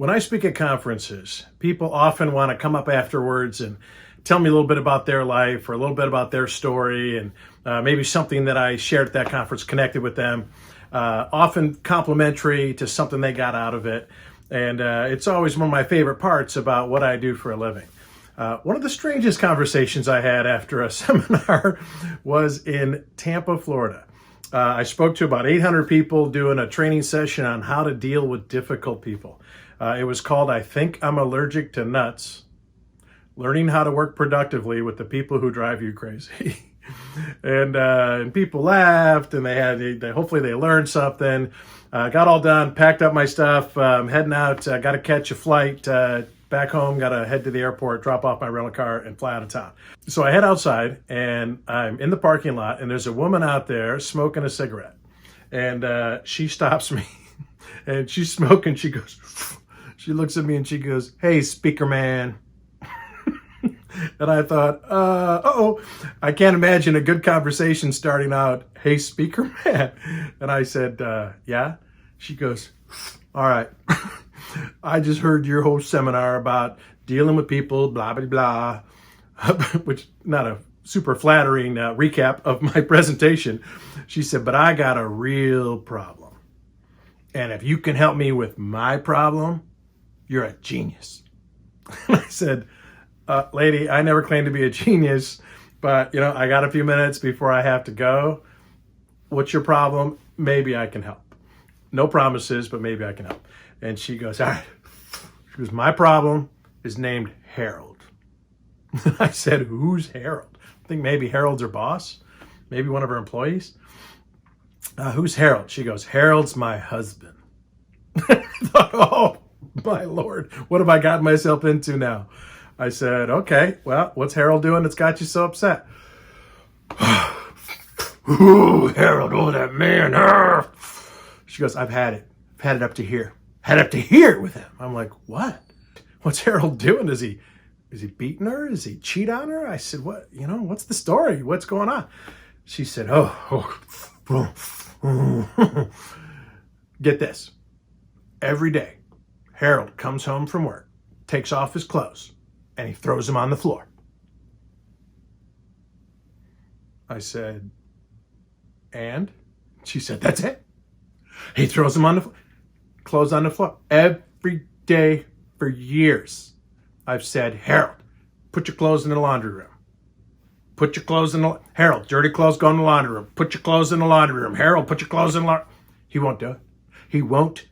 When I speak at conferences, people often want to come up afterwards and tell me a little bit about their life or a little bit about their story, and maybe something that I shared at that conference connected with them, often complimentary to something they got out of it. And it's always one of my favorite parts about what I do for a living. One of the strangest conversations I had after a seminar was in Tampa, Florida. I spoke to about 800 people doing a training session on how to deal with difficult people. It was called I Think I'm Allergic to Nuts, Learning How to Work Productively with the People Who Drive You Crazy. And people laughed, and they hopefully they learned something. Got all done, packed up my stuff, heading out, got to catch a flight back home, got to head to the airport, drop off my rental car, and fly out of town. So I head outside, and I'm in the parking lot, and there's a woman out there smoking a cigarette. And she stops me, and she's smoking. She goes, she looks at me, and she goes, "Hey, speaker man." And I thought, I can't imagine a good conversation starting out, "Hey, speaker man." And I said, yeah. She goes, "All right. I just heard your whole seminar about dealing with people, blah, blah, blah," which not a super flattering recap of my presentation. She said, "But I got a real problem. And if you can help me with my problem, you're a genius." And I said, "Lady, I never claimed to be a genius, but I got a few minutes before I have to go. What's your problem? Maybe I can help. No promises, but maybe I can help." And she goes, "All right." She goes, "My problem is named Harold." I said, "Who's Harold?" I think maybe Harold's her boss, maybe one of her employees. "Who's Harold?" She goes, "Harold's my husband." I thought, oh my Lord, what have I gotten myself into now? I said, "Okay, well, what's Harold doing that's got you so upset?" "Ooh, Harold, oh, that man." She goes, "I've had it. I've had it up to here. Had up to here with him." I'm like, "What? What's Harold doing? Is he beating her? Is he cheat on her?" I said, what's the story? What's going on?" She said, oh. Get this. Every day, Harold comes home from work, takes off his clothes, and he throws them on the floor. I said, "And?" She said, "That's it. He throws them on the clothes on the floor every day for years. I've said, 'Harold, put your clothes in the laundry room. Put your clothes in the Harold, dirty clothes go in the laundry room. Put your clothes in the laundry room. Harold, put your clothes in the laundry." He won't do it. He won't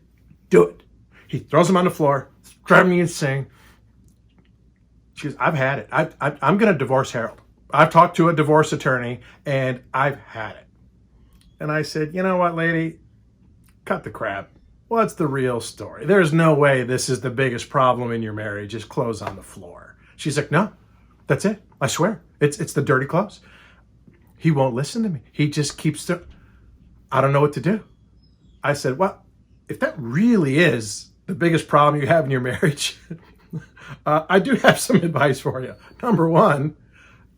do it. He throws them on the floor. It's driving me insane. She goes, "I've had it. I'm going to divorce Harold. I've talked to a divorce attorney, and I've had it." And I said, "You know what, lady? Cut the crap. What's the real story? There's no way this is the biggest problem in your marriage is clothes on the floor." She's like, "No, that's it. I swear. It's the dirty clothes." He won't listen to me. He just keeps I don't know what to do. I said, "Well, if that really is the biggest problem you have in your marriage, I do have some advice for you. Number one,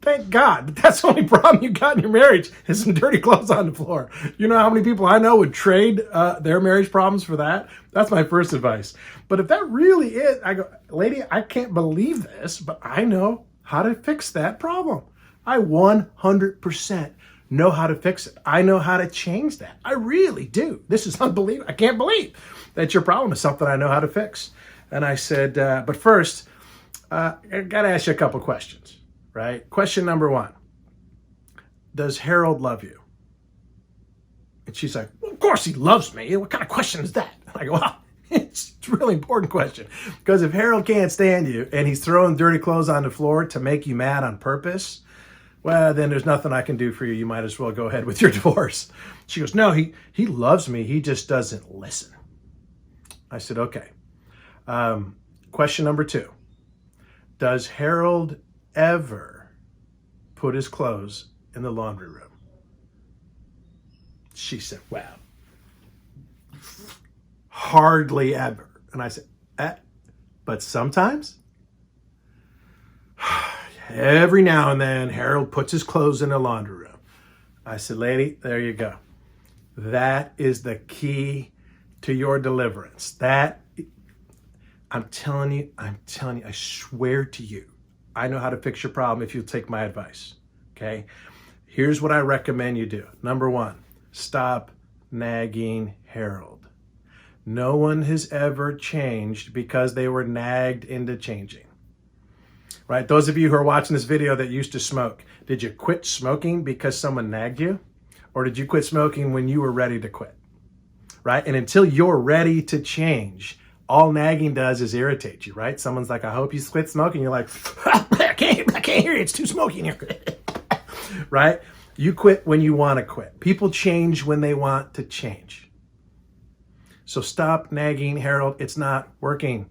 thank God that's the only problem you got in your marriage is some dirty clothes on the floor. You know how many people I know would trade their marriage problems for that? That's my first advice. But if that really is," I go, "Lady, I can't believe this, but I know how to fix that problem. I 100% know how to fix it. I know how to change that. I really do. This is unbelievable. I can't believe that your problem is something I know how to fix." And I said, "But first, I got to ask you a couple questions, right? Question number one, does Harold love you?" And she's like, "Well, of course he loves me. What kind of question is that?" And I go, "Well, it's a really important question, because if Harold can't stand you and he's throwing dirty clothes on the floor to make you mad on purpose, well, then there's nothing I can do for you. You might as well go ahead with your divorce." She goes, "No, he loves me. He just doesn't listen." I said, "Okay. Question number two, does Harold ever put his clothes in the laundry room?" She said, "Well, hardly ever." And I said, "But sometimes?" "Every now and then, Harold puts his clothes in the laundry room." I said, "Lady, there you go. That is the key to your deliverance. That I'm telling you, I swear to you, I know how to fix your problem if you'll take my advice, okay? Here's what I recommend you do. Number one, stop nagging Harold. No one has ever changed because they were nagged into changing, right? Those of you who are watching this video that used to smoke, did you quit smoking because someone nagged you? Or did you quit smoking when you were ready to quit, right? And until you're ready to change, all nagging does is irritate you, right? Someone's like, I hope you quit smoking. You're like, I can't hear you. It's too smoky in here, right? You quit when you want to quit. People change when they want to change. So stop nagging Harold. It's not working.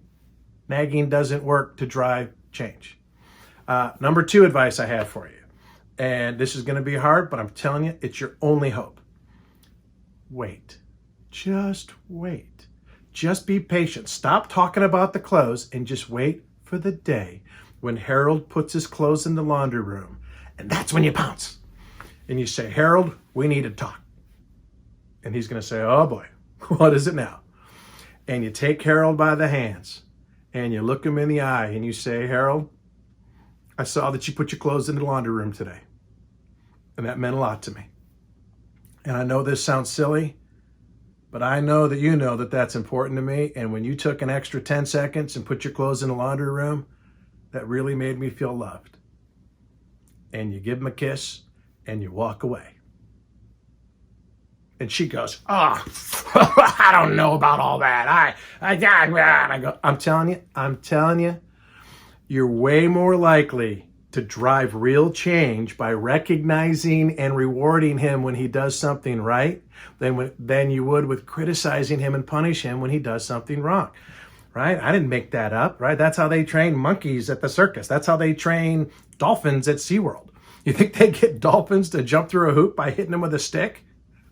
Nagging doesn't work to drive change. Number two advice I have for you, and this is going to be hard, but I'm telling you, it's your only hope. Wait. Just wait. Just be patient. Stop talking about the clothes and just wait for the day when Harold puts his clothes in the laundry room. And that's when you pounce. And you say, Harold, we need to talk. And he's going to say, oh boy, what is it now? And you take Harold by the hands and you look him in the eye and you say, Harold, I saw that you put your clothes in the laundry room today. And that meant a lot to me. And I know this sounds silly, but I know that you know that that's important to me. And when you took an extra 10 seconds and put your clothes in the laundry room, that really made me feel loved. And you give him a kiss and you walk away. And she goes, oh, I don't know about all that. I go, I'm telling you, you're way more likely to drive real change by recognizing and rewarding him when he does something right than you would with criticizing him and punish him when he does something wrong, right? I didn't make that up, right? That's how they train monkeys at the circus. That's how they train dolphins at SeaWorld. You think they get dolphins to jump through a hoop by hitting them with a stick?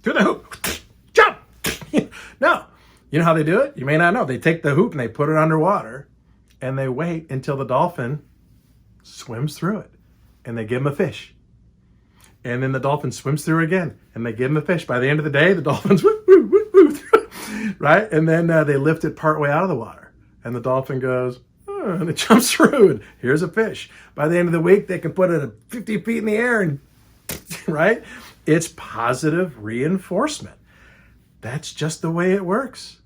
Through the hoop, jump! No. You know how they do it? You may not know. They take the hoop and they put it underwater and they wait until the dolphin swims through it, and they give him a fish. And then the dolphin swims through again, and they give him a fish. By the end of the day, the dolphins woo, woo, woo, woo, through it, right? And then they lift it partway out of the water, and the dolphin goes, oh, and it jumps through, and here's a fish. By the end of the week, they can put it at 50 feet in the air, and right? It's positive reinforcement. That's just the way it works.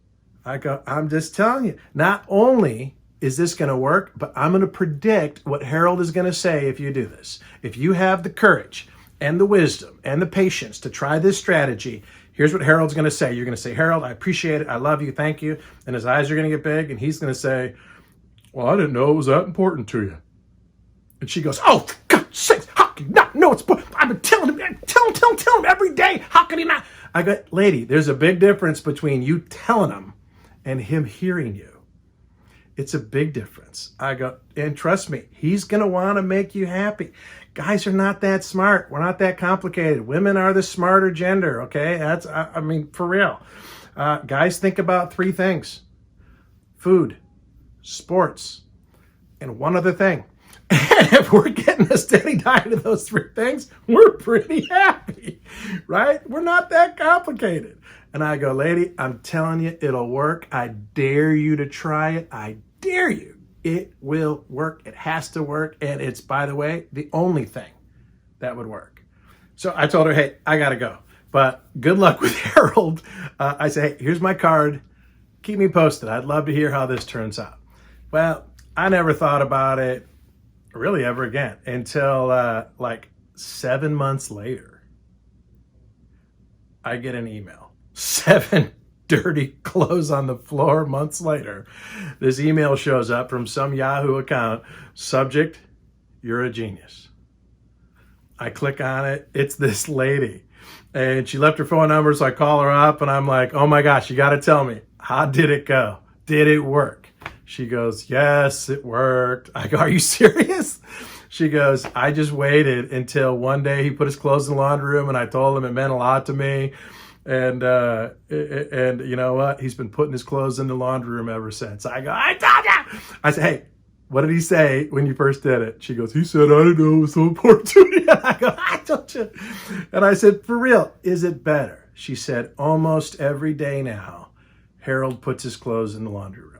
I'm just telling you, not only is this going to work, but I'm going to predict what Harold is going to say if you do this. If you have the courage and the wisdom and the patience to try this strategy, here's what Harold's going to say. You're going to say, Harold, I appreciate it. I love you. Thank you. And his eyes are going to get big, and he's going to say, well, I didn't know it was that important to you. And she goes, oh, for God's sakes, how can you not know it's important? I've been telling him, tell him every day. How can he not? I go, lady, there's a big difference between you telling him and him hearing you. It's a big difference. I go, and trust me, he's going to want to make you happy. Guys are not that smart. We're not that complicated. Women are the smarter gender, okay? That's, I mean, for real. Guys think about three things: food, sports, and one other thing. And if we're getting a steady diet of those three things, we're pretty happy, right? We're not that complicated. And I go, lady, I'm telling you, it'll work. I dare you to try it. I dare you. It will work. It has to work. And it's, by the way, the only thing that would work. So I told her, hey, I got to go. But good luck with Harold. I say, hey, here's my card. Keep me posted. I'd love to hear how this turns out. Well, I never thought about it really ever again until like 7 months later. I get an email. 7 dirty clothes on the floor months later. This email shows up from some Yahoo account. Subject, you're a genius. I click on it. It's this lady. And she left her phone number, so I call her up and I'm like, oh my gosh, you got to tell me, how did it go? Did it work? She goes, yes, it worked. I go, are you serious? She goes, I just waited until one day he put his clothes in the laundry room and I told him it meant a lot to me. And you know what? He's been putting his clothes in the laundry room ever since. I go, I told you. I said, hey, what did he say when you first did it? She goes, he said, I didn't know it was so important to me. And I go, I told you. And I said, for real, is it better? She said, almost every day now, Harold puts his clothes in the laundry room.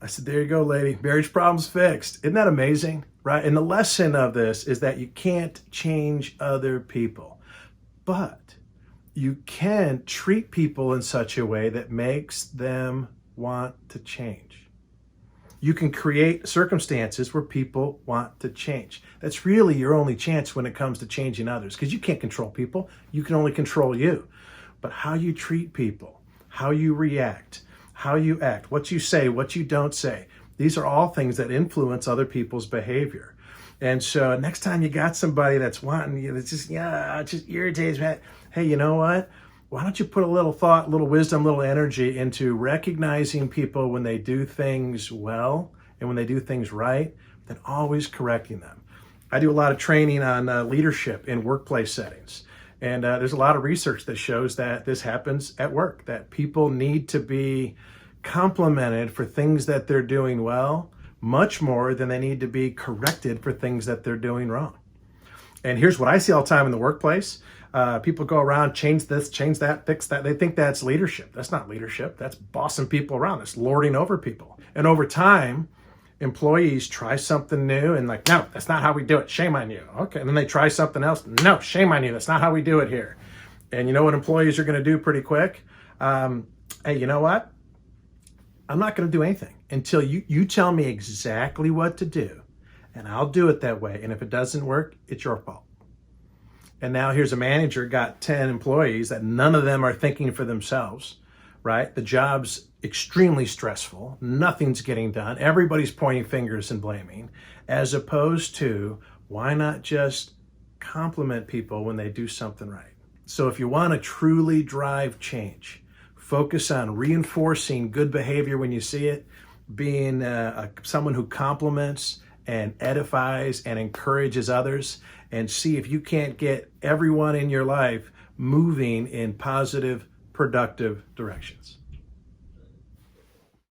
I said, there you go, lady. Marriage problems fixed. Isn't that amazing? Right? And the lesson of this is that you can't change other people, but you can treat people in such a way that makes them want to change. You can create circumstances where people want to change. That's really your only chance when it comes to changing others, because you can't control people. You can only control you. But how you treat people, how you react, how you act, what you say, what you don't say, these are all things that influence other people's behavior. And so next time you got somebody that's wanting you, it's just, yeah, it just irritates me. Hey, you know what? Why don't you put a little thought, little wisdom, little energy into recognizing people when they do things well and when they do things right, then always correcting them. I do a lot of training on leadership in workplace settings. And there's a lot of research that shows that this happens at work, that people need to be complimented for things that they're doing well, much more than they need to be corrected for things that they're doing wrong. And here's what I see all the time in the workplace. People go around, change this, change that, fix that. They think that's leadership. That's not leadership. That's bossing people around. That's lording over people. And over time, employees try something new and like, no, that's not how we do it. Shame on you. Okay. And then they try something else. No, shame on you. That's not how we do it here. And you know what employees are going to do pretty quick? Hey, you know what? I'm not going to do anything until you tell me exactly what to do, and I'll do it that way. And if it doesn't work, it's your fault. And now here's a manager, got 10 employees that none of them are thinking for themselves, right? The job's extremely stressful. Nothing's getting done. Everybody's pointing fingers and blaming, as opposed to why not just compliment people when they do something right? So if you want to truly drive change, focus on reinforcing good behavior when you see it, being someone who compliments and edifies and encourages others, and see if you can't get everyone in your life moving in positive, productive directions.